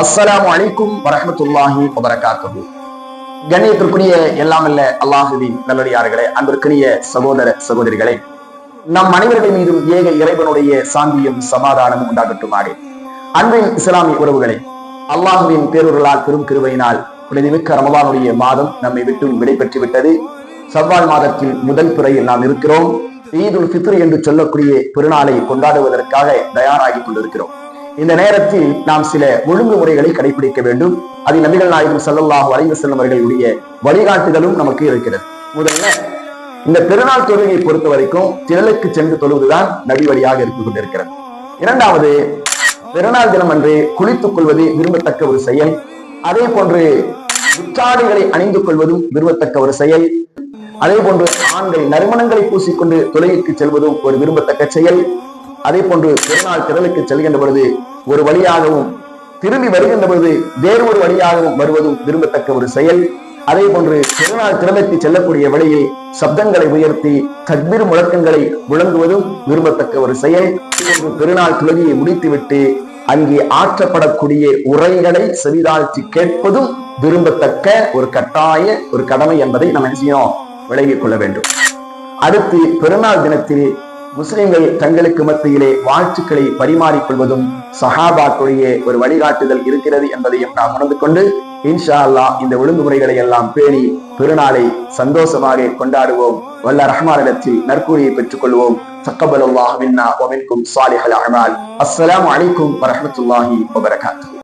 அஸ்ஸலாமு அலைக்கும் வரஹ்மத்துல்லாஹி வபரகாத்துஹு. கண்ணியத்திற்குரிய எல்லாமல்ல அல்லாஹுவின் நல்லடியார்களே, அன்பிற்குரிய சகோதர சகோதரிகளே, நம் அனைவர்கள் மீதும் ஏக இறைவனுடைய சாந்தியும் சமாதானமும் உண்டாகட்டுமாக. அன்பின் இஸ்லாமிய உறவுகளே, அல்லாஹுவின் பேருருளால் பெரும் கிருபையினால் புனிதமிக்க ரமலானுடைய மாதம் நம்மை விட்டு விடைபெற்று விட்டது. ஷவ்வால் மாதத்தில் முதல் பிறையில் நாம் இருக்கிறோம். ஈதுல் ஃபித்ர் என்று சொல்லக்கூடிய பெருநாளை கொண்டாடுவதற்காக தயாராகி கொண்டிருக்கிறோம். இந்த நேரத்தில் நாம் சில ஒழுங்குமுறைகளை கடைபிடிக்க வேண்டும். அதில் நபிகள் நாயகம் ஸல்லல்லாஹு அலைஹி வஸல்லம் அவர்களுடைய வழிகாட்டுதலும் நமக்கு இருக்கிறது. முதல்ல, இந்த பெருநாள் தொழுகையை பொறுத்த வரைக்கும் திரளுக்கு சென்று தொழுவதுதான் நபி வழியாக இருந்து கொண்டிருக்கிறது. இரண்டாவது, பெருநாள் தினம் அன்று குளித்துக் கொள்வது விரும்பத்தக்க ஒரு செயல். அதே போன்று புத்தாடைகளை அணிந்து கொள்வதும் விரும்பத்தக்க ஒரு செயல். அதே போன்று ஆண்கள் நறுமணங்களை பூசிக்கொண்டு தொழுகைக்கு செல்வதும் ஒரு விரும்பத்தக்க செயல். அதே போன்று பெருநாள் திரளுக்கு செல்கின்ற பொழுது ஒரு வழியாகவும் திரும்பி வருகின்ற பொழுது வேறு ஒரு வழியாகவும் வருவதும் விரும்பத்தக்க ஒரு செயல். அதே போன்று பெருநாள் திரளுக்கு செல்லக்கூடிய வழியில் சப்தங்களை உயர்த்தி தக்பீர் முழக்கங்களை முழங்குவதும் விரும்பத்தக்க ஒரு செயல். பெருநாள் தொழுகையை முடித்துவிட்டு அங்கே ஆற்றப்படக்கூடிய உரைகளை செவிதாழ்த்தி கேட்பதும் விரும்பத்தக்க ஒரு கட்டாய ஒரு கடமை என்பதை நம்ம என்ன செய்யணும், விளங்கிக் கொள்ள வேண்டும். அடுத்து, பெருநாள் தினத்தில் முஸ்லிம்கள் தங்களுக்கு மத்தியிலே வாழ்த்துக்களை பரிமாறிக்கொள்வதும் சஹாபாக்களுடைய ஒரு வழிகாட்டுதல் இருக்கிறது என்பதையும் நாம் உணர்ந்து கொண்டு இன்ஷா அல்லாஹ் இந்த ஒழுங்குமுறைகளை எல்லாம் பேணி பெருநாளை சந்தோஷமாக கொண்டாடுவோம். வல்ல ரஹ்மானிடத்தில் நற்கூலியை பெற்றுக் கொள்வோம். தக்கபலல்லாஹு மின்னா வ மின்கும் ஸாலிஹல் அமால். அஸ்ஸலாமு அலைக்கும் வரஹ்மத்துல்லாஹி வபரகாத்துஹு.